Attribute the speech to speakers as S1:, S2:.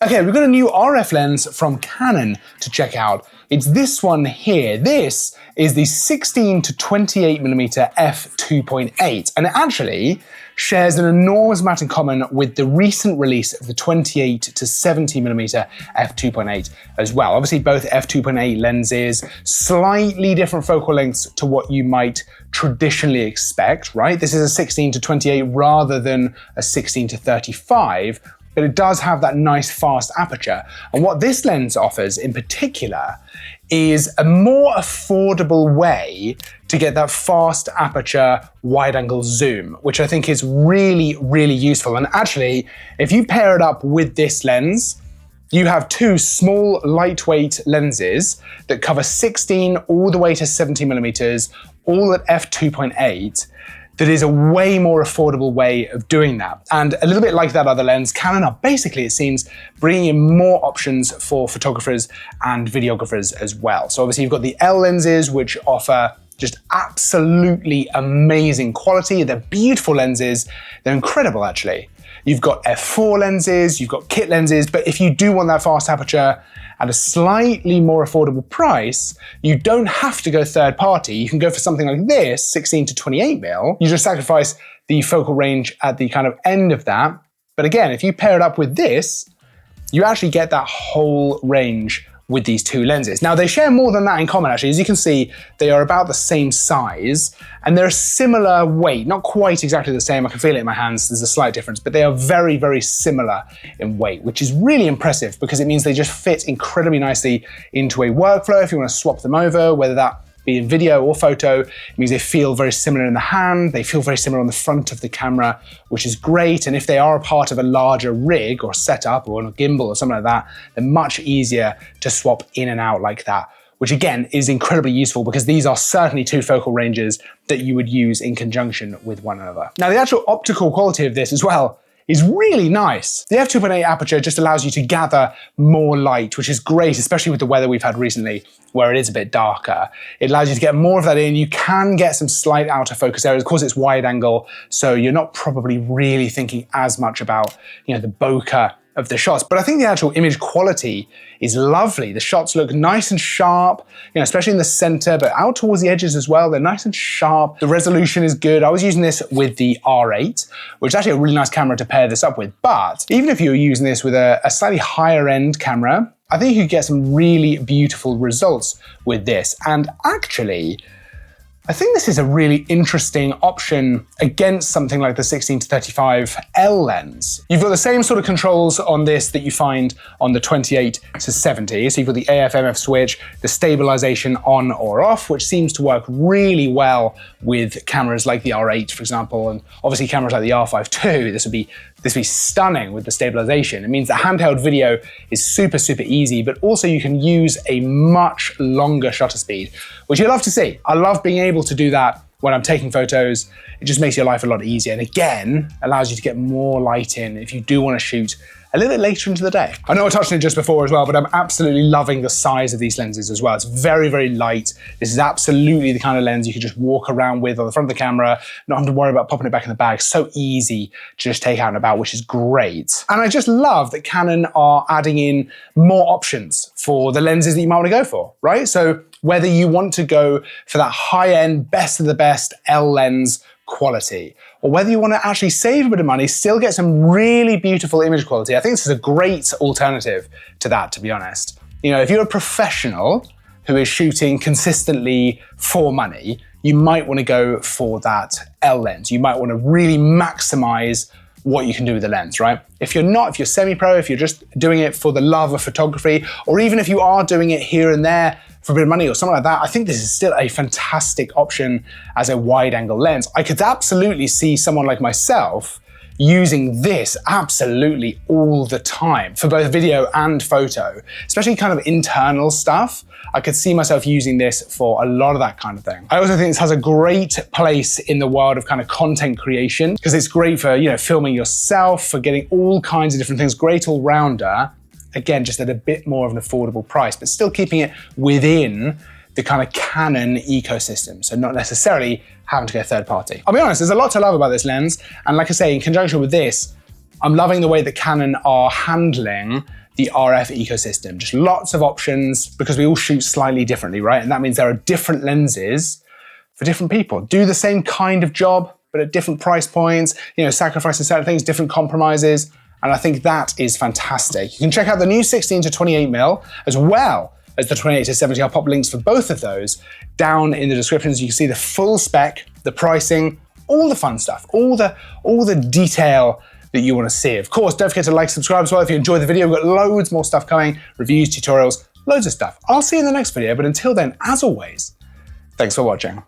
S1: Okay, we've got a new RF lens from Canon to check out. It's this one here. This is the 16 to 28mm f2.8, and it actually shares an enormous amount in common with the recent release of the 28 to 70mm f2.8 as well. Obviously, both f2.8 lenses, slightly different focal lengths to what you might traditionally expect, right? This is a 16 to 28 rather than a 16 to 35, but it does have that nice fast aperture. And what this lens offers in particular is a more affordable way to get that fast aperture wide-angle zoom, which I think is really, really useful. And actually, if you pair it up with this lens, you have two small, lightweight lenses that cover 16 all the way to 70mm, all at f2.8, that is a way more affordable way of doing that. And a little bit like that other lens, Canon are basically, it seems, bringing in more options for photographers and videographers as well. So obviously you've got the L lenses, which offer just absolutely amazing quality. They're beautiful lenses. They're incredible, actually. You've got f4 lenses, you've got kit lenses, but if you do want that fast aperture at a slightly more affordable price, you don't have to go third party. You can go for something like this, 16 to 28mm. You just sacrifice the focal range at the kind of end of that. But again, if you pair it up with this, you actually get that whole range with these two lenses. Now, they share more than that in common, actually. As you can see, they are about the same size, and they're a similar weight, not quite exactly the same. I can feel it in my hands, there's a slight difference, but they are very, very similar in weight, which is really impressive because it means they just fit incredibly nicely into a workflow. If you want to swap them over, whether that be in video or photo, it means they feel very similar in the hand, they feel very similar on the front of the camera, which is great. And if they are a part of a larger rig or setup or a gimbal or something like that, they're much easier to swap in and out like that, which again is incredibly useful because these are certainly two focal ranges that you would use in conjunction with one another. Now, the actual optical quality of this as well is really nice. The f2.8 aperture just allows you to gather more light, which is great, especially with the weather we've had recently, where it is a bit darker. It allows you to get more of that in. You can get some slight out of focus areas. Of course, it's wide angle, so you're not probably really thinking as much about, the bokeh of the shots. But I think the actual image quality is lovely. The shots look nice and sharp, especially in the center, but out towards the edges as well. They're nice and sharp. The resolution is good. I was using this with the R8, which is actually a really nice camera to pair this up with. But even if you were using this with a slightly higher end camera, I think you could get some really beautiful results with this. And actually, I think this is a really interesting option against something like the 16 to 35 L lens. You've got the same sort of controls on this that you find on the 28 to 70. So you've got the AF/MF switch, the stabilization on or off, which seems to work really well with cameras like the R8, for example, and obviously cameras like the R5 too. This would be stunning with the stabilization. It means that handheld video is super, super easy, but also you can use a much longer shutter speed, which you love to see. I love being able to do that when I'm taking photos. It just makes your life a lot easier. And again, allows you to get more light in if you do want to shoot a little bit later into the day. I know I touched on it just before as well, but I'm absolutely loving the size of these lenses as well. It's very, very light. This is absolutely the kind of lens you can just walk around with on the front of the camera, not have to worry about popping it back in the bag. So easy to just take out and about, which is great. And I just love that Canon are adding in more options for the lenses that you might want to go for, right? So whether you want to go for that high-end, best of the best L lens quality, or whether you want to actually save a bit of money, still get some really beautiful image quality, I think this is a great alternative to that, to be honest. If you're a professional who is shooting consistently for money, you might want to go for that L lens. You might want to really maximize what you can do with the lens, right? If you're not, if you're semi-pro, if you're just doing it for the love of photography, or even if you are doing it here and there for a bit of money or something like that, I think this is still a fantastic option as a wide-angle lens. I could absolutely see someone like myself using this absolutely all the time for both video and photo, especially kind of internal stuff. I could see myself using this for a lot of that kind of thing. I also think this has a great place in the world of kind of content creation because it's great for, filming yourself, for getting all kinds of different things, great all-rounder. Again, just at a bit more of an affordable price, but still keeping it within the kind of Canon ecosystem. So not necessarily having to go third party. I'll be honest, there's a lot to love about this lens. And like I say, in conjunction with this, I'm loving the way that Canon are handling the RF ecosystem. Just lots of options because we all shoot slightly differently, right? And that means there are different lenses for different people. Do the same kind of job, but at different price points, sacrificing certain things, different compromises. And I think that is fantastic. You can check out the new 16 to 28mm as well as the 28 to 70. I'll pop links for both of those down in the description so you can see the full spec, the pricing, all the fun stuff, all the detail that you want to see. Of course, don't forget to like, subscribe as well if you enjoyed the video. We've got loads more stuff coming, reviews, tutorials, loads of stuff. I'll see you in the next video, but until then, as always, thanks for watching.